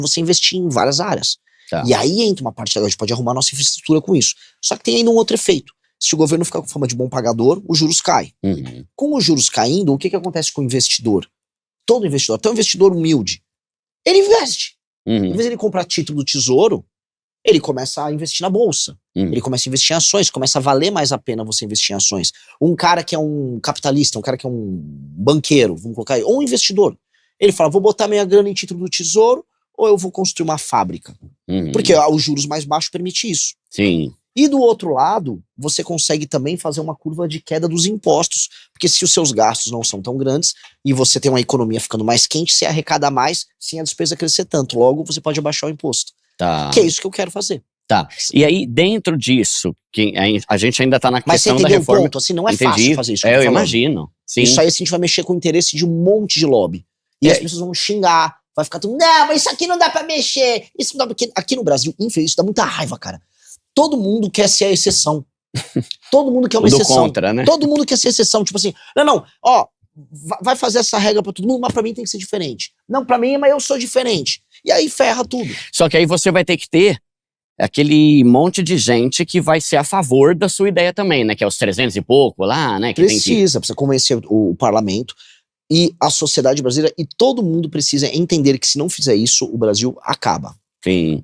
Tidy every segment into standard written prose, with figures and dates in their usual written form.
você investir em várias áreas. Tá. E aí entra uma parte, a gente pode arrumar nossa infraestrutura com isso. Só que tem ainda um outro efeito. Se o governo ficar com fama de bom pagador, os juros caem. Com os juros caindo, o que acontece com o investidor? Todo investidor, até um investidor humilde, ele investe. Em vez de ele comprar título do tesouro, ele começa a investir na bolsa. Ele começa a investir em ações, começa a valer mais a pena você investir em ações. Um cara que é um capitalista, um cara que é um banqueiro, vamos colocar aí, ou um investidor, ele fala, vou botar minha grana em título do tesouro ou eu vou construir uma fábrica. Porque os juros mais baixos permitem isso. Sim. E do outro lado, você consegue também fazer uma curva de queda dos impostos, porque se os seus gastos não são tão grandes e você tem uma economia ficando mais quente, você arrecada mais sem a despesa crescer tanto. Logo, você pode abaixar o imposto. Tá. Que é isso que eu quero fazer. Tá. E aí, dentro disso, que a gente ainda tá na questão da reforma... Mas você entendeu o ponto? Assim, não é fácil fazer isso. Eu imagino. Sim. Isso aí, assim, a gente vai mexer com o interesse de um monte de lobby. E as pessoas vão xingar, vai ficar tudo, não, mas isso aqui não dá pra mexer. Isso não dá, porque aqui no Brasil, infelizmente, isso dá muita raiva, cara. Todo mundo quer ser a exceção. Todo mundo quer uma exceção. Contra, né? Todo mundo quer ser exceção. Tipo assim, não, ó, vai fazer essa regra pra todo mundo, mas pra mim tem que ser diferente. Não, pra mim, mas eu sou diferente. E aí ferra tudo. Só que aí você vai ter que ter aquele monte de gente que vai ser a favor da sua ideia também, né? Que é os 300 e pouco lá, né? Que precisa convencer o parlamento e a sociedade brasileira, e todo mundo precisa entender que se não fizer isso, o Brasil acaba. Sim.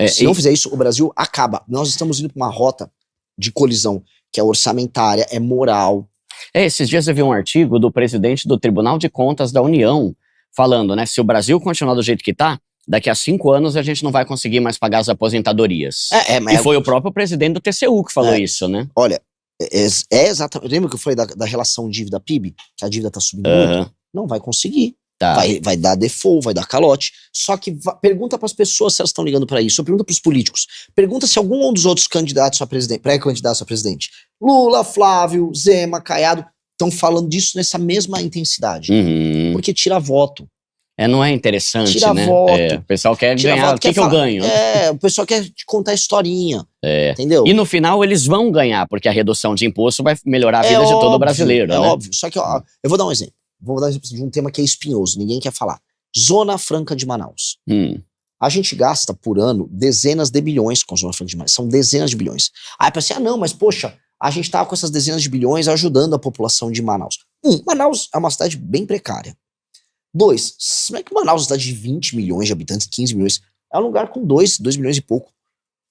Se não fizer isso, o Brasil acaba. Nós estamos indo para uma rota de colisão que é orçamentária, é moral. Esses dias eu vi um artigo do presidente do Tribunal de Contas da União falando, né? Se o Brasil continuar do jeito que tá, daqui a 5 anos a gente não vai conseguir mais pagar as aposentadorias. E foi o próprio presidente do TCU que falou isso, né? Olha, é exatamente. Lembra que eu falei da relação dívida-PIB? Que a dívida tá subindo muito? Não vai conseguir. Tá. Vai dar default, vai dar calote. Só que pergunta pras pessoas se elas estão ligando pra isso. Ou pergunta pros políticos. Pergunta se algum dos outros candidatos a presidente, pré-candidatos a presidente, Lula, Flávio, Zema, Caiado, estão falando disso nessa mesma intensidade. Porque tira voto. Não é interessante, tira né? Voto. O pessoal quer ganhar. Voto, o que eu ganho? O pessoal quer te contar historinha. Entendeu? E no final eles vão ganhar, porque a redução de imposto vai melhorar a vida de todo brasileiro, né? Óbvio. Só que ó, eu vou dar um exemplo. Vou dar um exemplo de um tema que é espinhoso, ninguém quer falar. Zona Franca de Manaus. A gente gasta por ano dezenas de bilhões com a Zona Franca de Manaus. São dezenas de bilhões. Aí pensa não, mas poxa, a gente tá com essas dezenas de bilhões ajudando a população de Manaus. Manaus é uma cidade bem precária. 2, como é que Manaus é uma cidade de 20 milhões de habitantes, 15 milhões, é um lugar com 2 milhões e pouco.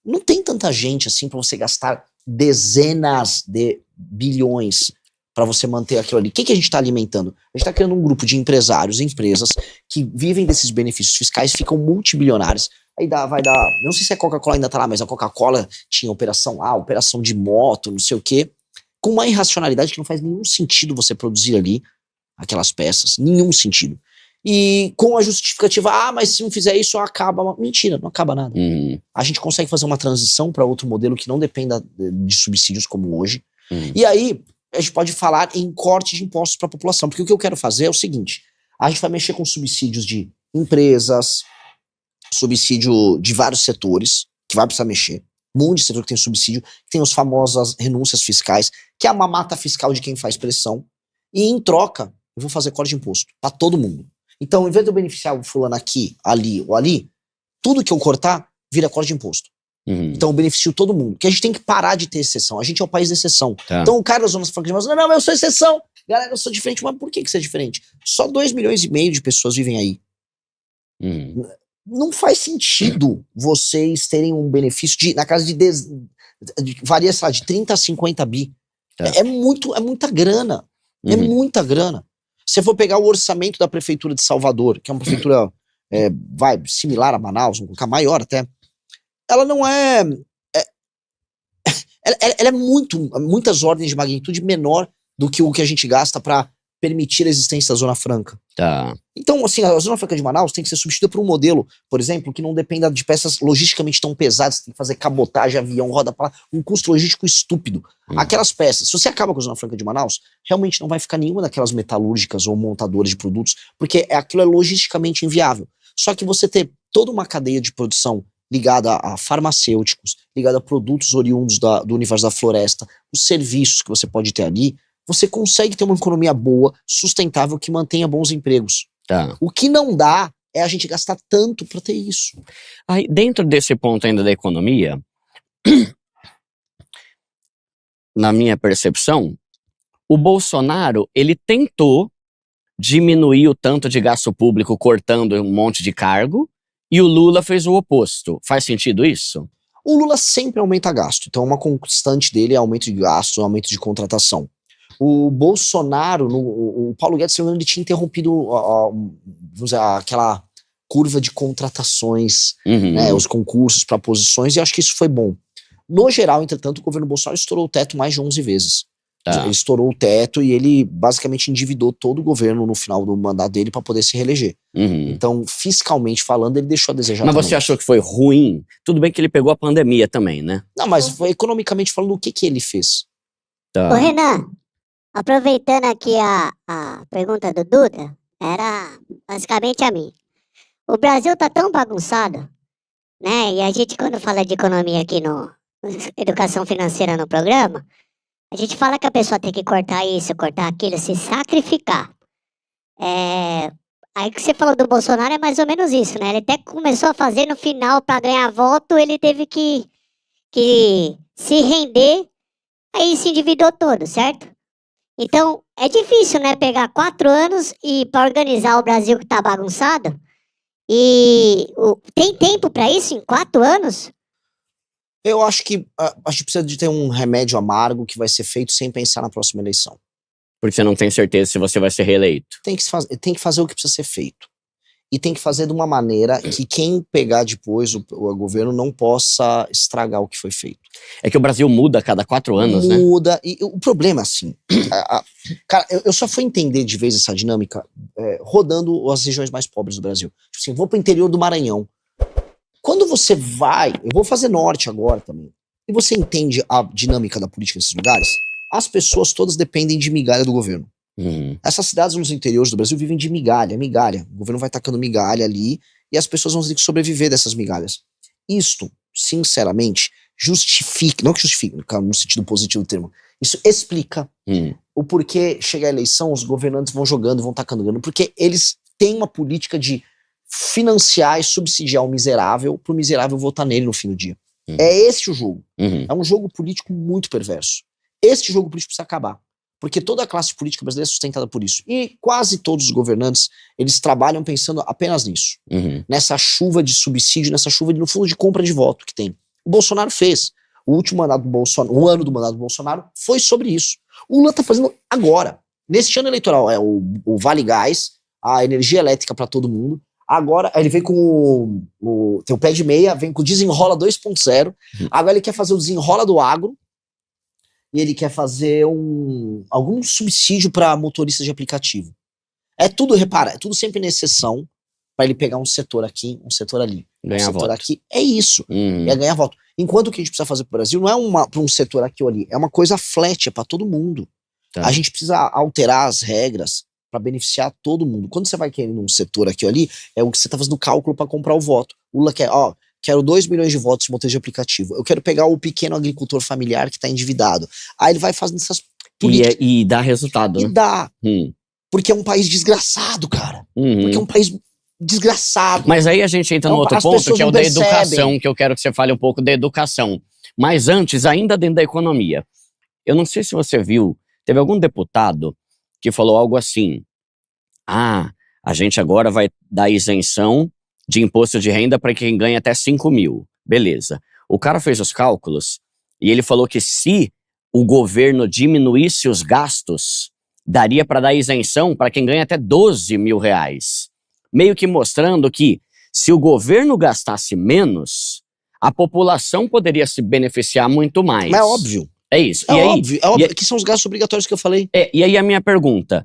Não tem tanta gente assim pra você gastar dezenas de bilhões para você manter aquilo ali. O que a gente está alimentando? A gente está criando um grupo de empresários, empresas que vivem desses benefícios fiscais, ficam multibilionários. Aí vai dar, não sei se a Coca-Cola ainda tá lá, mas a Coca-Cola tinha operação lá, operação de moto, não sei o quê, com uma irracionalidade que não faz nenhum sentido você produzir ali aquelas peças, nenhum sentido. E com a justificativa, mas se não fizer isso, acaba. Mentira, não acaba nada. A gente consegue fazer uma transição para outro modelo que não dependa de subsídios como hoje. E aí, a gente pode falar em corte de impostos para a população, porque o que eu quero fazer é o seguinte, a gente vai mexer com subsídios de empresas, subsídio de vários setores, que vai precisar mexer, um monte de setor que tem subsídio, que tem as famosas renúncias fiscais, que é a mamata fiscal de quem faz pressão, e em troca, eu vou fazer corte de imposto para todo mundo. Então, em vez de eu beneficiar o fulano aqui, ali ou ali, tudo que eu cortar vira corte de imposto. Então eu beneficio todo mundo. Porque a gente tem que parar de ter exceção. A gente é o país da exceção. Então o cara da Zona Franca de Manaus, não, eu sou exceção. Galera, eu sou diferente. Mas por que você é diferente? Só 2,5 milhões de pessoas vivem aí. Não faz sentido vocês terem um benefício na casa de varia, sei lá, de 30 a 50 bi. É muita grana. É muita grana. Se você for pegar o orçamento da prefeitura de Salvador, que é uma prefeitura similar a Manaus, vamos colocar maior até, ela não é... Ela é muitas ordens de magnitude menor do que o que a gente gasta para permitir a existência da Zona Franca. Tá. Então, assim, a Zona Franca de Manaus tem que ser substituída por um modelo, por exemplo, que não dependa de peças logisticamente tão pesadas, tem que fazer cabotagem, avião, roda pra lá, um custo logístico estúpido. Aquelas peças, se você acaba com a Zona Franca de Manaus, realmente não vai ficar nenhuma daquelas metalúrgicas ou montadoras de produtos, porque aquilo é logisticamente inviável. Só que você ter toda uma cadeia de produção ligada a farmacêuticos, ligada a produtos oriundos do universo da floresta, os serviços que você pode ter ali, você consegue ter uma economia boa, sustentável, que mantenha bons empregos. Tá. O que não dá é a gente gastar tanto para ter isso. Aí, dentro desse ponto ainda da economia, na minha percepção, o Bolsonaro, ele tentou diminuir o tanto de gasto público cortando um monte de cargo, e o Lula fez o oposto. Faz sentido isso? O Lula sempre aumenta gasto, então uma constante dele é aumento de gasto, aumento de contratação. O Bolsonaro, o Paulo Guedes, ele tinha interrompido vamos dizer, aquela curva de contratações, né, os concursos para posições, e acho que isso foi bom. No geral, entretanto, o governo Bolsonaro estourou o teto mais de 11 vezes. Tá. Ele estourou o teto e ele basicamente endividou todo o governo no final do mandato dele para poder se reeleger. Então, fiscalmente falando, ele deixou a desejar. Mas você achou que foi ruim? Tudo bem que ele pegou a pandemia também, né? Não, mas foi, economicamente falando, o que ele fez? Tá. Ô, Renan, aproveitando aqui a pergunta do Duda, era basicamente a mim. O Brasil tá tão bagunçado, né? E a gente, quando fala de economia aqui no Educação Financeira no programa, a gente fala que a pessoa tem que cortar isso, cortar aquilo, se sacrificar. Aí que você falou do Bolsonaro é mais ou menos isso, né? Ele até começou a fazer no final para ganhar voto, ele teve que se render, aí se endividou todo, certo? Então, é difícil, né? Pegar 4 anos e para organizar o Brasil que tá bagunçado. E tem tempo para isso em 4 anos? Eu acho que a gente precisa de ter um remédio amargo que vai ser feito sem pensar na próxima eleição. Porque você não tem certeza se você vai ser reeleito. Tem que fazer o que precisa ser feito. E tem que fazer de uma maneira que quem pegar depois o governo não possa estragar o que foi feito. É que o Brasil muda a cada 4 anos, né? Muda. E o problema, assim... cara, eu só fui entender de vez essa dinâmica rodando as regiões mais pobres do Brasil. Tipo assim, vou pro interior do Maranhão. Quando você vai... Eu vou fazer norte agora também. E você entende a dinâmica da política nesses lugares? As pessoas todas dependem de migalha do governo. Essas cidades nos interiores do Brasil vivem de migalha. O governo vai tacando migalha ali e as pessoas vão ter que sobreviver dessas migalhas. Isto, sinceramente, justifica, não que justifique, no sentido positivo do termo, isso explica o porquê chega a eleição, os governantes vão jogando, vão tacando grana, porque eles têm uma política de financiar e subsidiar o miserável pro miserável votar nele no fim do dia. É esse o jogo. É um jogo político muito perverso. Este jogo político precisa acabar. Porque toda a classe política brasileira é sustentada por isso. E quase todos os governantes, eles trabalham pensando apenas nisso. Nessa chuva de subsídio, nessa chuva, no fundo, de compra de voto que tem. O Bolsonaro fez. O último mandato do Bolsonaro, o ano do mandato do Bolsonaro, foi sobre isso. O Lula tá fazendo agora. Neste ano eleitoral, o Vale Gás, a energia elétrica para todo mundo. Agora, ele vem com tem o pé de meia, vem com o Desenrola 2.0. Agora ele quer fazer o Desenrola do Agro. E ele quer fazer algum subsídio para motoristas de aplicativo. É tudo, repara, é tudo sempre na exceção para ele pegar um setor aqui, um setor ali. Ganhar um setor voto. Aqui, é isso. É ganhar voto. Enquanto o que a gente precisa fazer pro Brasil não é para um setor aqui ou ali, é uma coisa flat, é para todo mundo. Tá. A gente precisa alterar as regras para beneficiar todo mundo. Quando você vai querer um setor aqui ou ali, é o que você tá fazendo cálculo para comprar o voto. O Lula quer, quero 2 milhões de votos de motorista de aplicativo. Eu quero pegar o pequeno agricultor familiar que tá endividado. Aí ele vai fazendo essas políticas. E dá resultado, né? E dá. Porque é um país desgraçado, cara. Porque é um país desgraçado. Mas aí a gente entra no outro ponto, que é o da educação, que eu quero que você fale um pouco da educação. Mas antes, ainda dentro da economia. Eu não sei se você viu, teve algum deputado que falou algo assim: a gente agora vai dar isenção de imposto de renda para quem ganha até 5 mil. Beleza. O cara fez os cálculos e ele falou que se o governo diminuísse os gastos, daria para dar isenção para quem ganha até 12 mil reais. Meio que mostrando que se o governo gastasse menos, a população poderia se beneficiar muito mais. Mas é óbvio. É isso. É óbvio que são os gastos obrigatórios que eu falei. E aí a minha pergunta: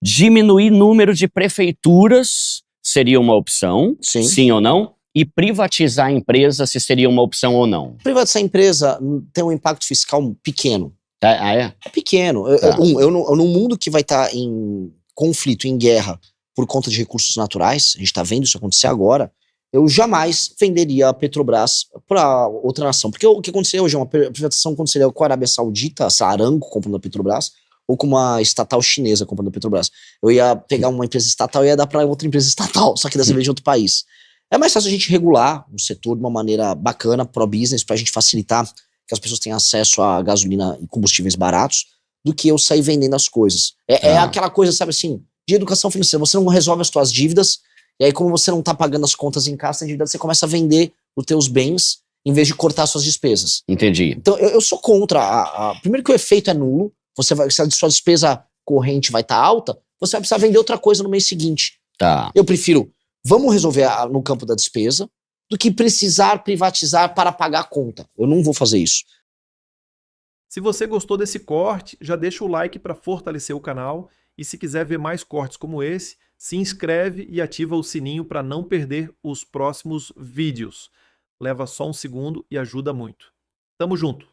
diminuir número de prefeituras seria uma opção, sim ou não? E privatizar a empresa, se seria uma opção ou não? Privatizar a empresa tem um impacto fiscal pequeno. Ah, é? É pequeno. Num mundo que vai estar em conflito, em guerra, por conta de recursos naturais, a gente está vendo isso acontecer agora, eu jamais venderia a Petrobras para outra nação. Porque o que aconteceria hoje é uma privatização aconteceria com a Arábia Saudita, a Aramco comprando a Petrobras, ou com uma estatal chinesa comprando a Petrobras. Eu ia pegar uma empresa estatal e ia dar para outra empresa estatal, só que dessa vez de outro país. É mais fácil a gente regular o setor de uma maneira bacana, pro-business, pra gente facilitar que as pessoas tenham acesso a gasolina e combustíveis baratos, do que eu sair vendendo as coisas. É aquela coisa, sabe assim, de educação financeira. Você não resolve as suas dívidas, e aí como você não tá pagando as contas em casa, você começa a vender os teus bens em vez de cortar suas despesas. Entendi. Então eu sou contra. Primeiro que o efeito é nulo, se a sua despesa corrente vai estar alta, você vai precisar vender outra coisa no mês seguinte. Tá. Eu prefiro, vamos resolver no campo da despesa, do que precisar privatizar para pagar a conta. Eu não vou fazer isso. Se você gostou desse corte, já deixa o like para fortalecer o canal e se quiser ver mais cortes como esse, se inscreve e ativa o sininho para não perder os próximos vídeos. Leva só um segundo e ajuda muito. Tamo junto!